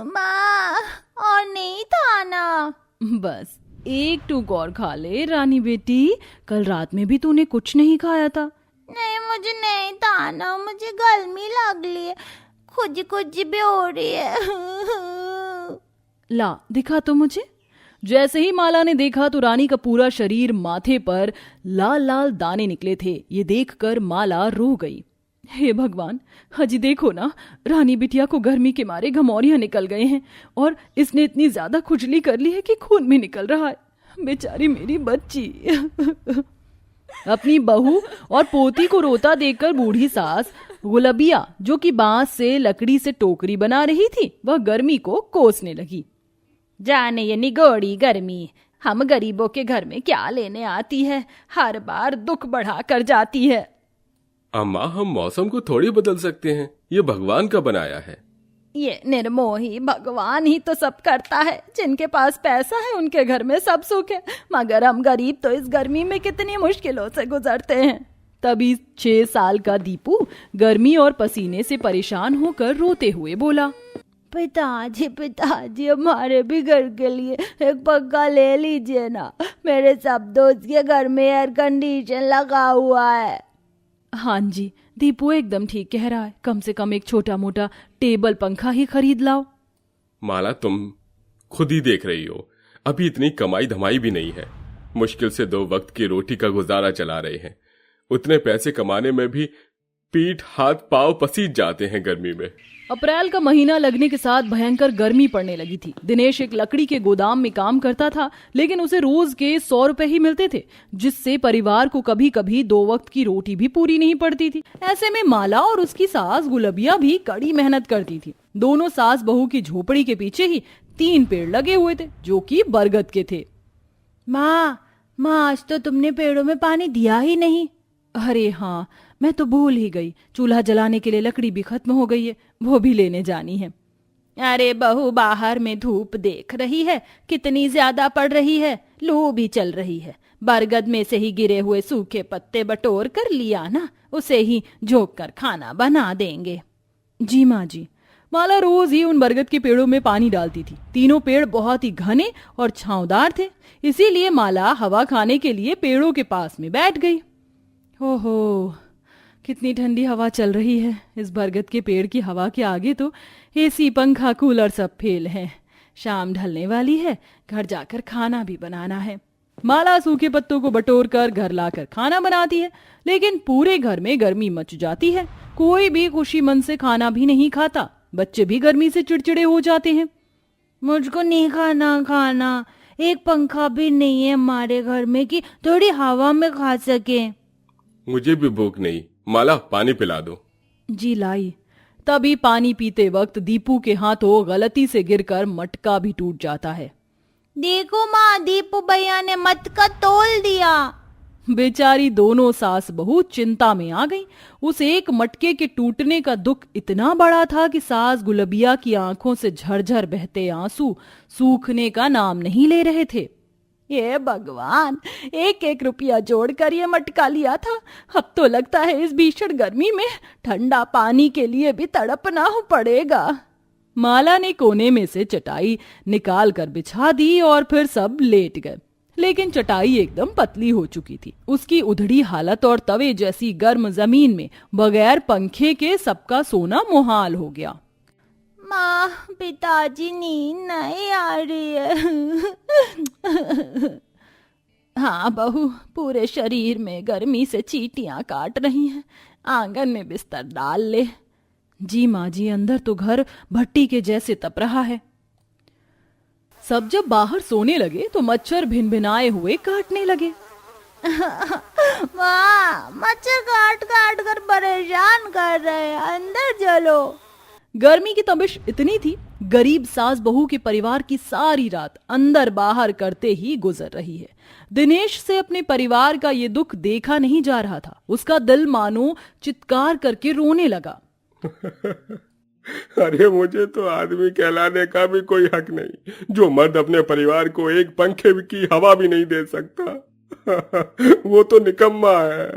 माँ, और नहीं था ना। बस एक टूक और खा ले रानी बेटी, कल रात में भी तूने कुछ नहीं खाया था। नहीं, मुझे नहीं था ना, मुझे गर्मी लग रही है, खुजी खुजी भी हो रही है। ला दिखा तो मुझे। जैसे ही माला ने देखा तो रानी का पूरा शरीर, माथे पर लाल लाल दाने निकले थे। ये देखकर माला रो गई। हे भगवान, हजी देखो ना, रानी बिटिया को गर्मी के मारे घमौरियां निकल गए हैं और इसने इतनी ज्यादा खुजली कर ली है कि खून भी निकल रहा है। बेचारी मेरी बच्ची। अपनी बहू और पोती को रोता देखकर बूढ़ी सास गुलबिया, जो कि बांस से लकड़ी से टोकरी बना रही थी, वह गर्मी को कोसने लगी। जाने ये निगोड़ी गर्मी हम गरीबों के घर में क्या लेने आती है, हर बार दुख बढ़ा कर जाती है। अम्मा, हम मौसम को थोड़ी बदल सकते हैं, ये भगवान का बनाया है। ये निर्मोही भगवान ही तो सब करता है, जिनके पास पैसा है उनके घर में सब सुख है, मगर हम गरीब तो इस गर्मी में कितनी मुश्किलों से गुजरते हैं। तभी 6 साल का दीपू गर्मी और पसीने से परेशान होकर रोते हुए बोला, पिताजी, हमारे भी घर के लिए एक पंखा ले लीजिए ना, मेरे सब दोस्त के घर में एयर कंडीशन लगा हुआ है। हाँ जी, दीपू एकदम ठीक कह रहा है, कम से कम एक छोटा मोटा टेबल पंखा ही खरीद लाओ। माला, तुम खुद ही देख रही हो, अभी इतनी कमाई धमाई भी नहीं है, मुश्किल से 2 वक्त की रोटी का गुजारा चला रहे हैं। उतने पैसे कमाने में भी पीठ हाथ पांव पसीज जाते हैं गर्मी में। अप्रैल का महीना लगने के साथ भयंकर गर्मी पड़ने लगी थी। दिनेश एक लकड़ी के गोदाम में काम करता था, लेकिन उसे रोज के 100 रुपए ही मिलते थे, जिससे परिवार को कभी कभी 2 वक्त की रोटी भी पूरी नहीं पड़ती थी। ऐसे में माला और उसकी सास गुलबिया भी कड़ी मेहनत करती थी। दोनों सास बहू की झोपड़ी के पीछे ही 3 पेड़ लगे हुए थे, जो कि बरगद के थे। माँ, आज तो तुमने पेड़ों में पानी दिया ही नहीं। अरे हाँ, मैं तो भूल ही गई, चूल्हा जलाने के लिए लकड़ी भी खत्म हो गई है, वो भी लेने जानी है। अरे बहू, बाहर में धूप देख रही है कितनी ज्यादा पड़ रही है, लू भी चल रही है, बरगद में से ही गिरे हुए सूखे पत्ते बटोर कर लिया ना, उसे ही झोंक कर खाना बना देंगे। जी माँ जी। माला रोज ही उन बरगद के पेड़ों में पानी डालती थी। तीनों पेड़ बहुत ही घने और छांवदार थे, इसीलिए माला हवा खाने के लिए पेड़ों के पास में बैठ गई। ओहो, कितनी ठंडी हवा चल रही है। इस बरगद के पेड़ की हवा के आगे तो एसी, पंखा, कूलर सब फेल हैं। शाम ढलने वाली है, घर जाकर खाना भी बनाना है। माला सूखे पत्तों को बटोर कर घर लाकर खाना बनाती है, लेकिन पूरे घर में गर्मी मच जाती है। कोई भी खुशी मन से खाना भी नहीं खाता। बच्चे भी गर्मी से चिड़चिड़े हो जाते हैं। मुझको नहीं खाना, एक पंखा भी नहीं है हमारे घर में कि थोड़ी हवा में खा सके। मुझे भी भूख नहीं, माला पानी पिला दो। जी लाई। तभी पानी पीते वक्त दीपू के हाथों गलती से गिरकर मटका भी टूट जाता है। देखो माँ, दीपू भैया ने मटका तोड़ दिया। बेचारी दोनों सास बहू चिंता में आ गई। उस एक मटके के टूटने का दुख इतना बड़ा था कि सास गुलबिया की आंखों से झरझर बहते आंसू सूखने का नाम नहीं ले रहे थे। ये भगवान, 1-1 रुपया जोड़कर ये मटका लिया था, अब तो लगता है इस भीषण गर्मी में ठंडा पानी के लिए भी तड़पना पड़ेगा। माला ने कोने में से चटाई निकाल कर बिछा दी और फिर सब लेट गए, लेकिन चटाई एकदम पतली हो चुकी थी। उसकी उधड़ी हालत और तवे जैसी गर्म जमीन में बगैर पंखे के सबका सोना मुहाल हो गया। माँ, पिताजी नींद नहीं आ रही है। हाँ बहू, पूरे शरीर में गर्मी से चींटियां काट रही हैं, आंगन में बिस्तर डाल ले। जी माँ जी, अंदर तो घर भट्टी के जैसे तप रहा है। सब जब बाहर सोने लगे तो मच्छर भिनभिनाए हुए काटने लगे। माँ, मच्छर काट काट कर परेशान कर रहे हैं, अंदर चलो। गर्मी की तपिश इतनी थी, गरीब सास बहू के परिवार की सारी रात अंदर बाहर करते ही गुजर रही है। दिनेश से अपने परिवार का ये दुख देखा नहीं जा रहा था। उसका दिल मानो चित्कार करके रोने लगा। अरे, मुझे तो आदमी कहलाने का भी कोई हक नहीं, जो मर्द अपने परिवार को एक पंखे की हवा भी नहीं दे सकता। वो तो निकम्मा है।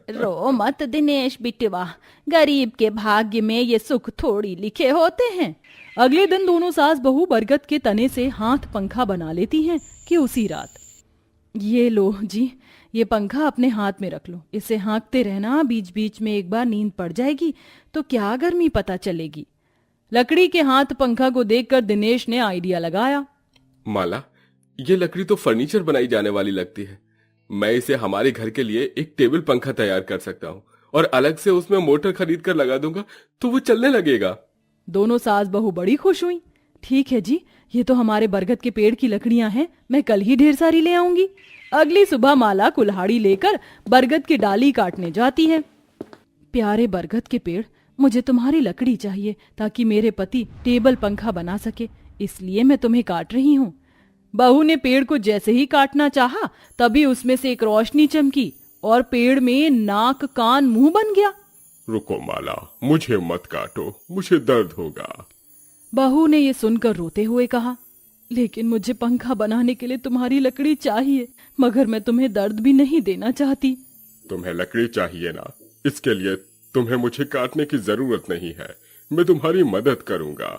रो मत दिनेश बिटवा, गरीब के भाग्य में ये सुख थोड़ी लिखे होते हैं। अगले दिन दोनों सास बहू बरगद के तने से हाथ पंखा बना लेती हैं कि उसी रात, ये लो जी, ये पंखा अपने हाथ में रख लो, इसे हाँकते रहना, बीच बीच में एक बार नींद पड़ जाएगी तो क्या गर्मी पता चलेगी। लकड़ी के हाथ पंखा को देखकर दिनेश ने आइडिया लगाया। माला, ये लकड़ी तो फर्नीचर बनाई जाने वाली लगती है। मैं इसे हमारे घर के लिए एक टेबल पंखा तैयार कर सकता हूँ और अलग से उसमें मोटर खरीद कर लगा दूंगा तो वो चलने लगेगा। दोनों सास बहू बड़ी खुश हुई। ठीक है जी, ये तो हमारे बरगद के पेड़ की लकड़ियां हैं, मैं कल ही ढेर सारी ले आऊंगी। अगली सुबह माला कुल्हाड़ी लेकर बरगद की डाली काटने जाती है। प्यारे बरगद के पेड़, मुझे तुम्हारी लकड़ी चाहिए ताकि मेरे पति टेबल पंखा बना सके, इसलिए मैं तुम्हें काट रही हूँ। बहू ने पेड़ को जैसे ही काटना चाहा तभी उसमें से एक रोशनी चमकी और पेड़ में नाक कान मुंह बन गया। रुको माला, मुझे मत काटो, मुझे दर्द होगा। बहू ने ये सुनकर रोते हुए कहा, लेकिन मुझे पंखा बनाने के लिए तुम्हारी लकड़ी चाहिए, मगर मैं तुम्हें दर्द भी नहीं देना चाहती। तुम्हें लकड़ी चाहिए ना, इसके लिए तुम्हें मुझे काटने की जरूरत नहीं है, मैं तुम्हारी मदद करूंगा।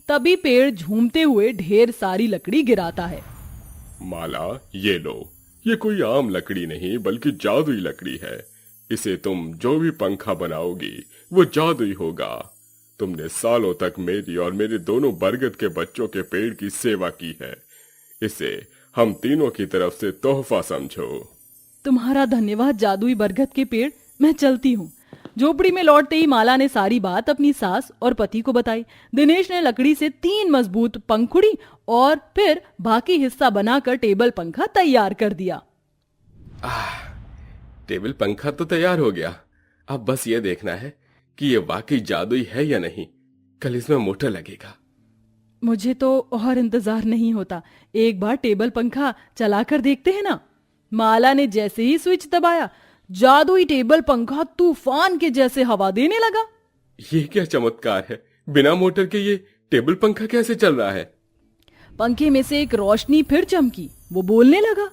तभी पेड़ झूमते हुए ढेर सारी लकड़ी गिराता है। माला, ये लो, ये कोई आम लकड़ी नहीं बल्कि जादुई लकड़ी है। इसे तुम जो भी पंखा बनाओगी वो जादुई होगा। तुमने सालों तक मेरी और मेरे दोनों बरगद के बच्चों के पेड़ की सेवा की है, इसे हम तीनों की तरफ से तोहफा समझो। तुम्हारा धन्यवाद जादुई बरगद के पेड़, मैं चलती हूँ। झोपड़ी में लौटते ही माला ने सारी बात अपनी सास और पति को बताई। दिनेश ने लकड़ी से 3 मजबूत पंखुड़ी और फिर बाकी हिस्सा बनाकर टेबल पंखा तैयार कर दिया। टेबल पंखा तो तैयार हो गया, अब बस ये देखना है कि ये वाकई जादुई है या नहीं। कल इसमें मोटर लगेगा। मुझे तो और इंतजार नहीं होता, एक बार टेबल पंखा चलाकर देखते हैं ना। माला ने जैसे ही स्विच दबाया, जादुई टेबल पंखा तूफान के जैसे हवा देने लगा। ये क्या चमत्कार है, बिना मोटर के ये टेबल पंखा कैसे चल रहा है? पंखे में से एक रोशनी फिर चमकी, वो बोलने लगा,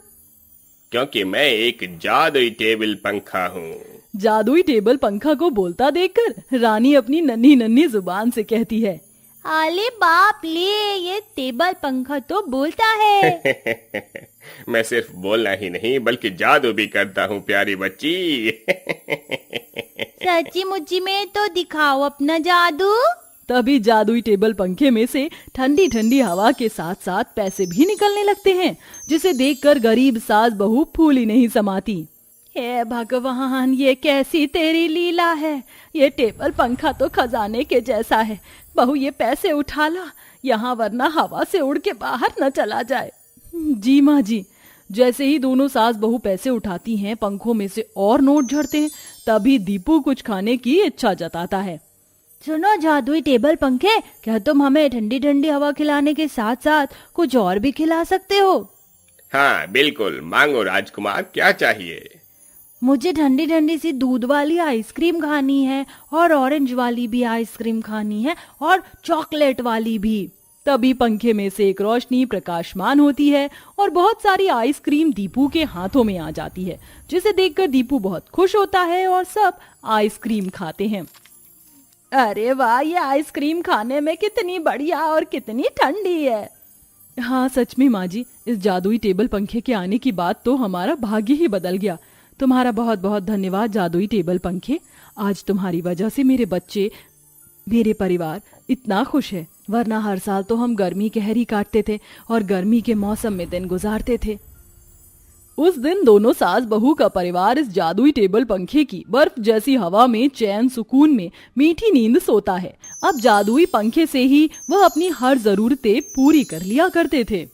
क्योंकि मैं एक जादुई टेबल पंखा हूँ। जादुई टेबल पंखा को बोलता देखकर रानी अपनी नन्ही नन्ही जुबान से कहती है, अरे बाप ले, ये टेबल पंखा तो बोलता है। मैं सिर्फ बोलना ही नहीं बल्कि जादू भी करता हूँ प्यारी बच्ची। सच्ची मुच्ची में तो दिखाओ अपना जादू। तभी जादुई टेबल पंखे में से ठंडी ठंडी हवा के साथ साथ पैसे भी निकलने लगते हैं, जिसे देखकर गरीब सास बहू फूली नहीं समाती। हे भगवान, ये कैसी तेरी लीला है, ये टेबल पंखा तो खजाने के जैसा है। बहू ये पैसे उठा ला यहाँ, वरना हवा से उड़ के बाहर न चला जाए। जी माँ जी। जैसे ही दोनों सास बहू पैसे उठाती हैं, पंखों में से और नोट झड़ते हैं। तभी दीपू कुछ खाने की इच्छा जताता है। सुनो जादुई टेबल पंखे, क्या तुम हमें ठंडी ठंडी हवा खिलाने के साथ साथ कुछ और भी खिला सकते हो? हाँ बिल्कुल, मांगो राजकुमार, क्या चाहिए? मुझे ठंडी ठंडी सी दूध वाली आइसक्रीम खानी है और ऑरेंज वाली भी आइसक्रीम खानी है और चॉकलेट वाली भी। तभी पंखे में से एक रोशनी प्रकाशमान होती है और बहुत सारी आइसक्रीम दीपू के हाथों में आ जाती है, जिसे देखकर दीपू बहुत खुश होता है और सब आइसक्रीम खाते हैं। अरे वाह, ये आइसक्रीम खाने में कितनी बढ़िया और कितनी ठंडी है। हाँ सच में माँ जी, इस जादुई टेबल पंखे के आने की बात तो हमारा भाग्य ही बदल गया। तुम्हारा बहुत बहुत धन्यवाद जादुई टेबल पंखे। आज तुम्हारी वजह से मेरे बच्चे, मेरे परिवार इतना खुश है, वरना हर साल तो हम गर्मी कहर ही काटते थे और गर्मी के मौसम में दिन गुजारते थे। उस दिन दोनों सास बहू का परिवार इस जादुई टेबल पंखे की बर्फ जैसी हवा में चैन सुकून में मीठी नींद सोता है। अब जादुई पंखे से ही वह अपनी हर जरूरतें पूरी कर लिया करते थे।